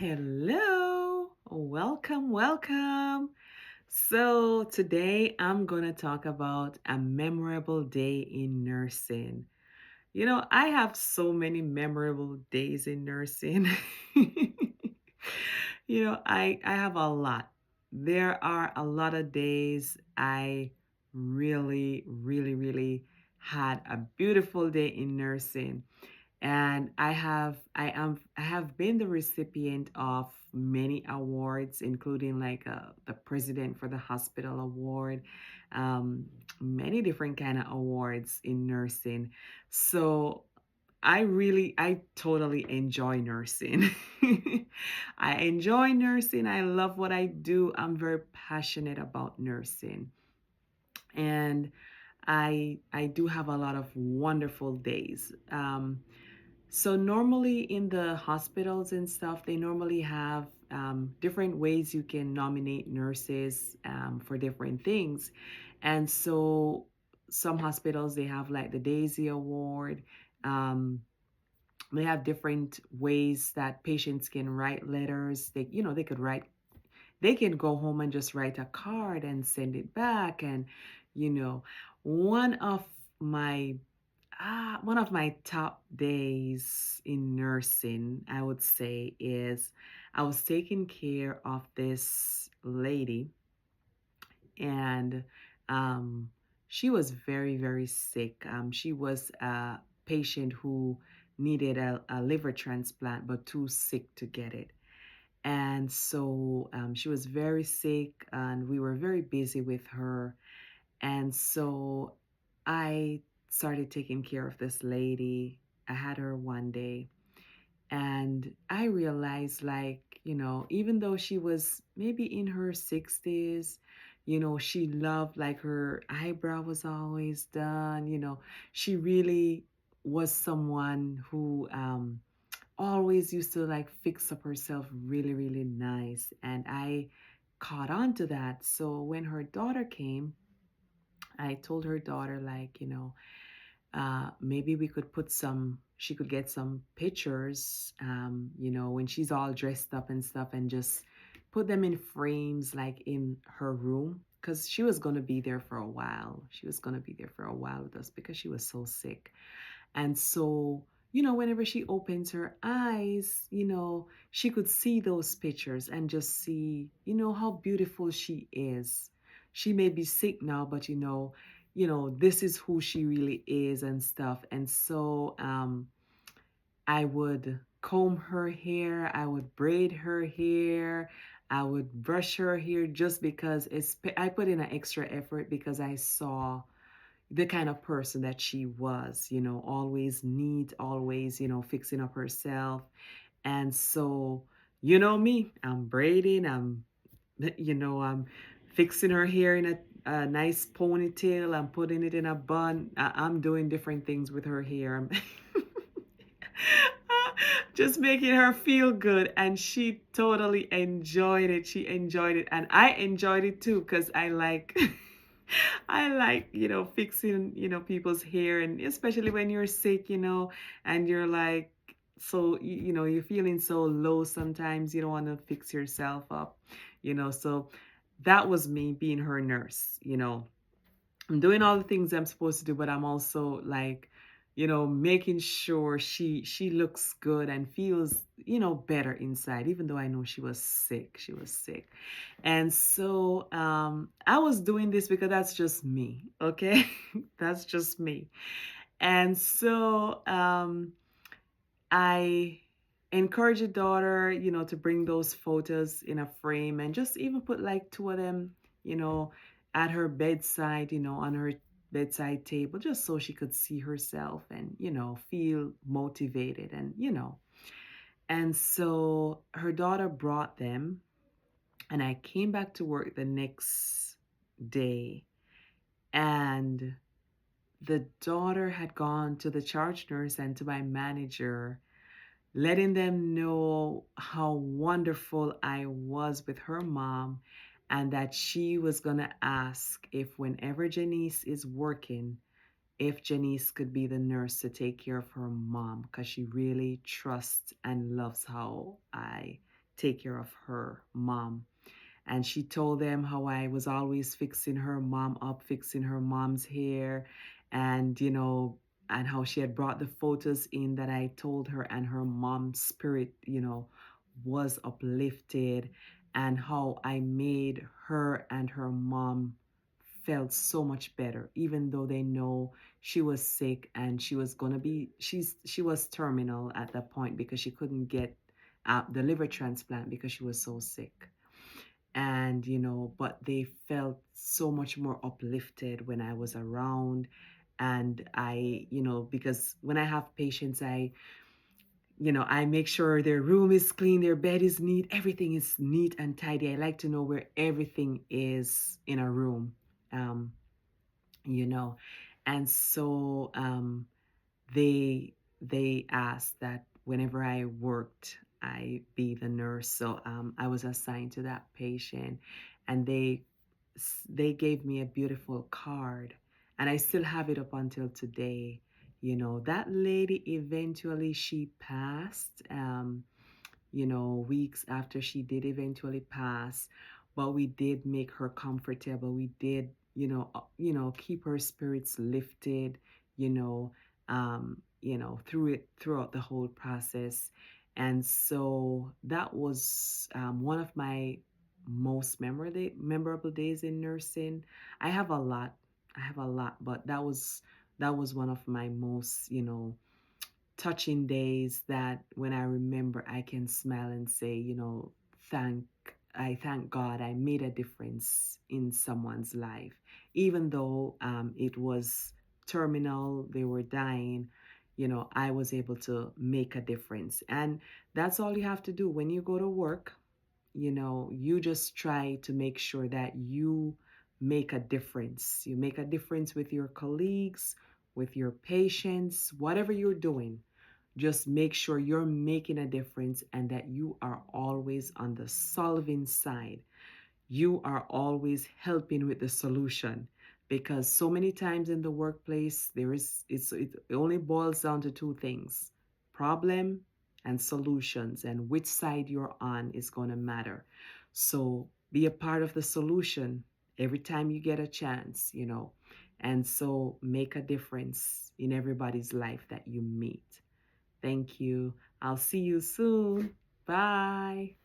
Hello, welcome, welcome. So, today I'm going to talk about a memorable day in nursing. I have so many memorable days in nursing. I have a lot. There are a lot of days I really, really, really had a beautiful day in nursing, and I have been the recipient of many awards, including like the president for the hospital award, um, many different kind of awards in nursing. So I totally enjoy nursing. I enjoy nursing. I love what I do. I'm very passionate about nursing, and I do have a lot of wonderful days. So normally in the hospitals and stuff, they normally have different ways you can nominate nurses for different things. And so some hospitals, they have like the Daisy Award. Um, they have different ways that patients can write letters. They could write, they can go home and just write a card and send it back. And, you know, one of my one of my top days in nursing, I would say, is I was taking care of this lady, and um, she was very, very sick. She was a patient who needed a liver transplant, but too sick to get it. And so she was very sick, and we were very busy with her. And so I started taking care of this lady. I had her one day, and I realized, like, even though she was maybe in her 60s, she loved, like, her eyebrow was always done. She really was someone who always used to like fix up herself really, really nice. And I caught on to that. So when her daughter came, I told her daughter, like, maybe we could she could get some pictures, when she's all dressed up and stuff, and just put them in frames, like in her room. Because she was going to be there for a while. She was going to be there for a while with us because she was so sick. And so, whenever she opens her eyes, she could see those pictures and just see, how beautiful she is. She may be sick now, but this is who she really is and stuff. And so I would comb her hair, I would braid her hair, I would brush her hair, just because I put in an extra effort because I saw the kind of person that she was, always neat, always, fixing up herself. And so, me, I'm braiding, I'm fixing her hair in a nice ponytail, I'm putting it in a bun. I'm doing different things with her hair. Just making her feel good, and she totally enjoyed it. She enjoyed it, and I enjoyed it too, because I like I like, fixing, people's hair, and especially when you're sick, and you're like, so, you're feeling so low sometimes, you don't want to fix yourself up, so that was me being her nurse. I'm doing all the things I'm supposed to do, but I'm also like, making sure she looks good and feels, better inside, even though I know she was sick. She was sick. And so I was doing this because that's just me, okay? That's just me. And so I encourage a daughter, to bring those photos in a frame, and just even put like two of them, you know, at her bedside, on her bedside table, just so she could see herself and, feel motivated, and so her daughter brought them, and I came back to work the next day, and the daughter had gone to the charge nurse and to my manager, letting them know how wonderful I was with her mom, and that she was going to ask if, whenever Janice is working, if Janice could be the nurse to take care of her mom, because she really trusts and loves how I take care of her mom. And she told them how I was always fixing her mom up, fixing her mom's hair, and and how she had brought the photos in that I told her, and her mom's spirit, was uplifted, and how I made her and her mom felt so much better, even though they know she was sick and she was terminal at that point because she couldn't get the liver transplant because she was so sick. And but they felt so much more uplifted when I was around. And I because when I have patients, I make sure their room is clean, their bed is neat, everything is neat and tidy. I like to know where everything is in a room. um you know and so they asked that whenever I worked, I be the nurse. So I was assigned to that patient, and they gave me a beautiful card, and I still have it up until today. That lady eventually she passed. Weeks after she did eventually pass, but we did make her comfortable. We did, keep her spirits lifted, you know, throughout the whole process. And so that was one of my most memorable days in nursing. I have a lot. I have a lot, but that was one of my most, touching days that when I remember, I can smile and say, thank I thank God I made a difference in someone's life, even though it was terminal, they were dying. I was able to make a difference, and that's all you have to do when you go to work. You just try to make sure that you make a difference. You make a difference with your colleagues, with your patients, whatever you're doing. Just make sure you're making a difference and that you are always on the solving side. You are always helping with the solution, because so many times in the workplace it only boils down to two things: problem and solutions, and which side you're on is going to matter. So be a part of the solution every time you get a chance, and so make a difference in everybody's life that you meet. Thank you. I'll see you soon. Bye.